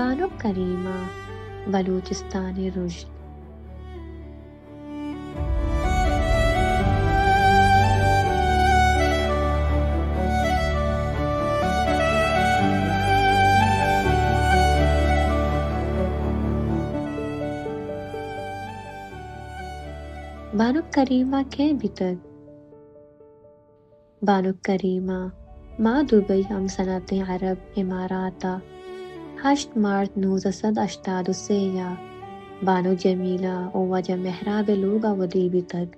बानो करीमा बलूचिस्तान रुश्द। बानो करीमा के भीतर बानो करीमा माँ दुबई हम सनत अरब इमाराता 8 मार्च 1988 बानो जमीला ओ वजह मेहराब लोगा वदीबी तक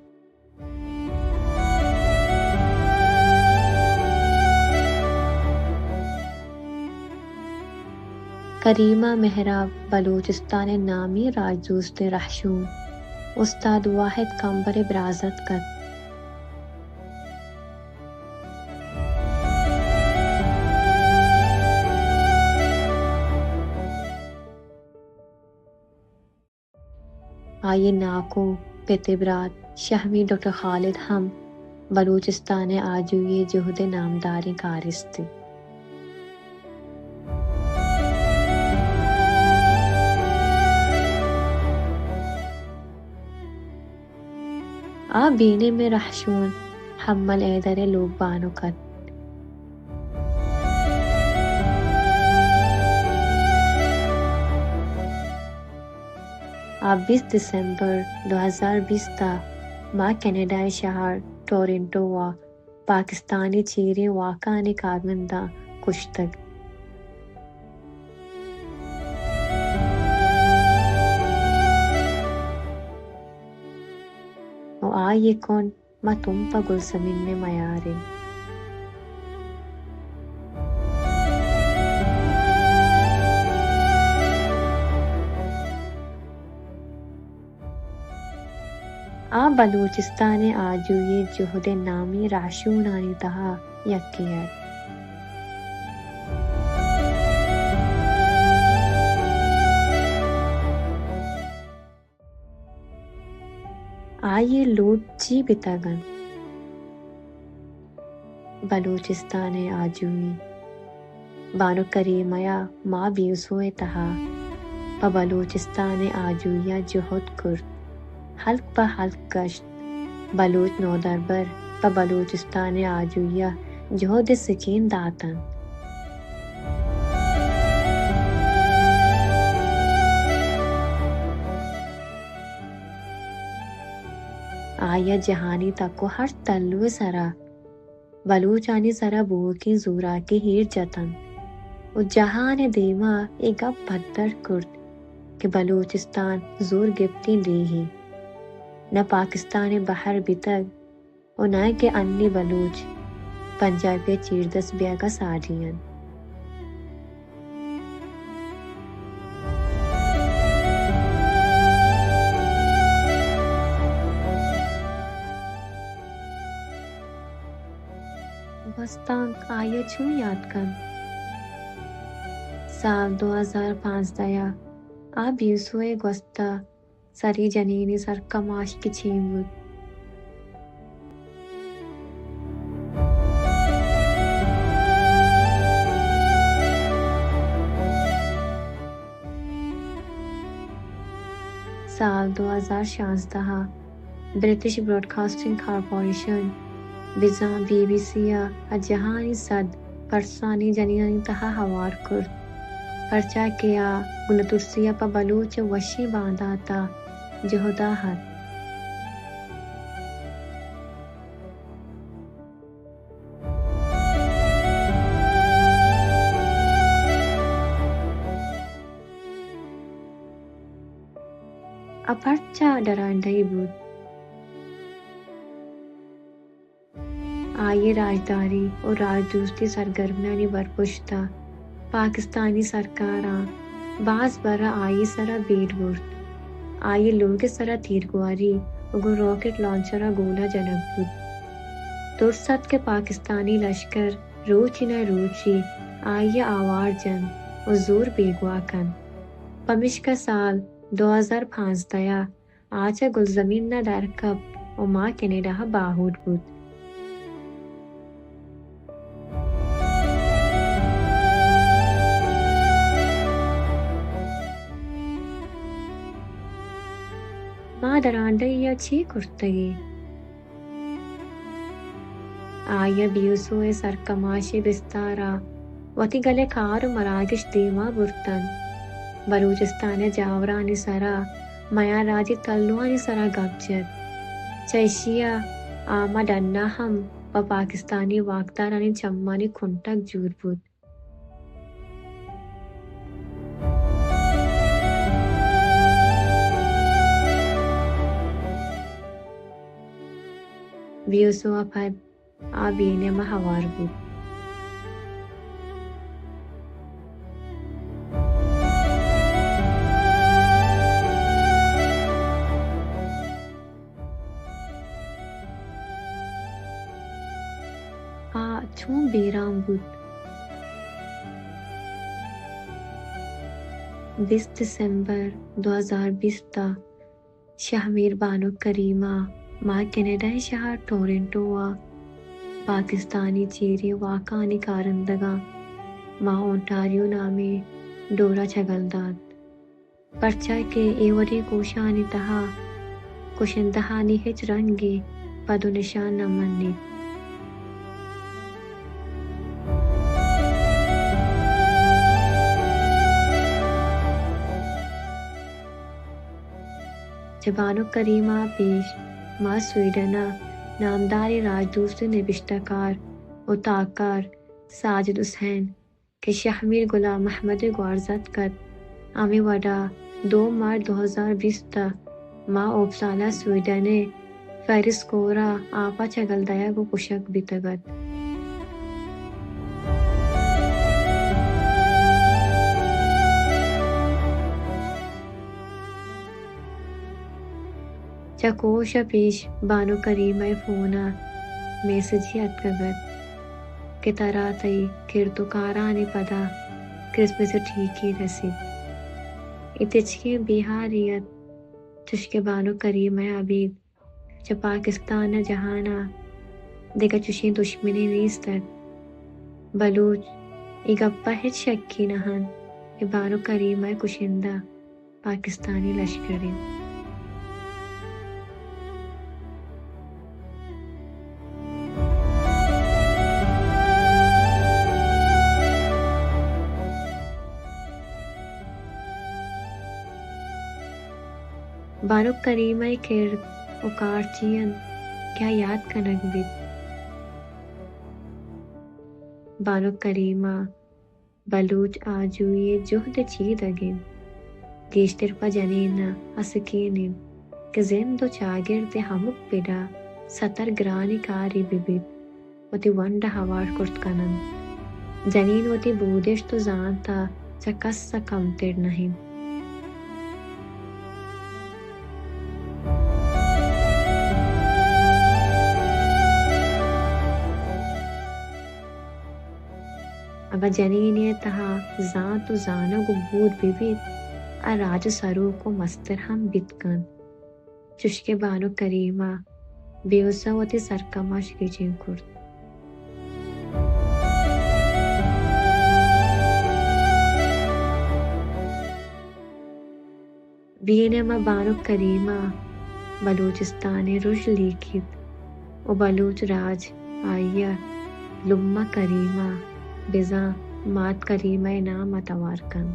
करीमा मेहराब बलूचिस्तान नामी राजदूस्त रहशून उस्ताद वाहिद कंबर बराज़त कत आये नाको पेतिब्रात शहमी डॉक्टर खालिद हम बलूचिस्तान आजुए जुहद नामदारी कारिस्ती आ बीने में रहशून हम्मल ऐदरे लोग बानो कत आ 20 दिसंबर 2020 ता माँ कनाडाई शहर टोरंटो वा पाकिस्तानी चीरे वाकाने कारमंदा कुश्तक ये कौन मा तुम पा गुलसमिन में मयारिन आ बलूचिस्तान आजू ये जुहद नामी राशूनानी तहा यक्कियर आये लूट जी बितागन बलूचिस्तान आजुई बानो करीमया माँ बीसोए तहा प बलूचिस्तान आजुया जुहद कुर्द हल्क प हल्क गश्त बलूच नौदरबर प बलूचिस्तान आजुया जुहद सकीन दातन आया जहानी तक को हर तल्लु सरा बलूचानी सरा बुआ की जूरा की हीर जतन और जहान देमा एक अब पत्थर कुर्द के बलूचिस्तान जोर गिफ्ती ली ही न पाकिस्तान बहर बितग और न के अन्य बलूच पंजाब के चीरदस ब्यागा साढ़ियन वस्तांक आया छू याद कर साल 2005 दया आ बीसोए गोस्ता सरी जनीनी सर कमाश की छीमुद साल 2016 ब्रिटिश ब्रॉडकास्टिंग कॉर्पोरेशन बिजा बीबीसी जहानी सद परसानी जनियानी तहा हवार कुर परचा किया गुलतुर्सिया प बलूच वशी बांधा था जहुदा हद अपरचा डरांडई बुद आये राजदारी और राजदूस्ती सरगर्मियानी बरपुश्ता पाकिस्तानी सरकारा बास बरा आई सरा बेडवुर्द आये लोगे सरा तीरगुआरी उगो रॉकेट लॉन्चरा गोला जनकबुद तुरसत के पाकिस्तानी लश्कर रोची न रोची आये आवार जन और जोर बेगुआ कन पमिश का साल 2005 दया आचा गुलजमीन न दरकब और माँ कनाडा बाहुड बुद Madaraandaya chi kurtagi. Aya biusu sarkamashi bistara. Watigale karu maragish dima burtan. Baluchistan Javrani Sara. Maya Raji Talluani Sara Gabjat. Chaishia Ahmad Annaham. Pakistani Waktarani Chammani Kuntak Jurbud. Biusu apad abine mahawarbud. Chum Birambud 20 दिसंबर 2020 ता शाहमीर बानो करीमा माँ Canada शहर Toronto वा पाकिस्तानी चेरे वाकानी कारंदगा माँ Ontario नामे डोरा छगलदाद परचा के every कोशानी तहा कुशंदहानी hitch रंगे पदो निशान नमन्ने जबानो करीमा पेश माँ स्वीडना नामदारी राजदूत निबिश्तकार उताकार साजिद हुसैन के शाहमीर गुलाम अहमद ग्वारजत कत आमी वडा 2 मार्च 2020 ता माँ ओपसाला स्वीडने फेरिस कोरा आपा चगलदया को कुशक बितगत चकोश पेश बानो करीमा फोना मैसेजी अटकगत के तरह तई किरतुकारानी पदा क्रिसमस ठीक ही रसी इतिचके बिहारियत चुशके बानो करीमा अबीद च पाकिस्तान जहाना दिगा चुशी दुश्मनी नीस्तत बलूच इगप्पा हिच शक्की नहन के बानो करीमा कुशिंदा पाकिस्तानी लश्करी बानो करीमा खेर उकारचियन क्या याद कनक बिद बानो करीमा बलूच आजुये जुहद चीद अगिन गेश्तर पा जनीना असकीनिन के जिंदो चागिर ते हमुक पिडा सतर ग्रानी कारी बिबिद वती वंडा हवार कुर्त कनन जनीन वती बूदेश तो जानता चकस सा कमतिर नहीं अब जनीने तहा जान तो जाना को बूद बिबिद आ राज सरू को मस्तर हम बितकन चुशके बानो करीमा बेवसावती सरकमाश की जिंकुर्त बीने मा बानो करीमा बलूचिस्तान रुश लिखित ओ बलूच राज आया लुम्मा करीमा बिजा मात करीमा नाम अतवार कन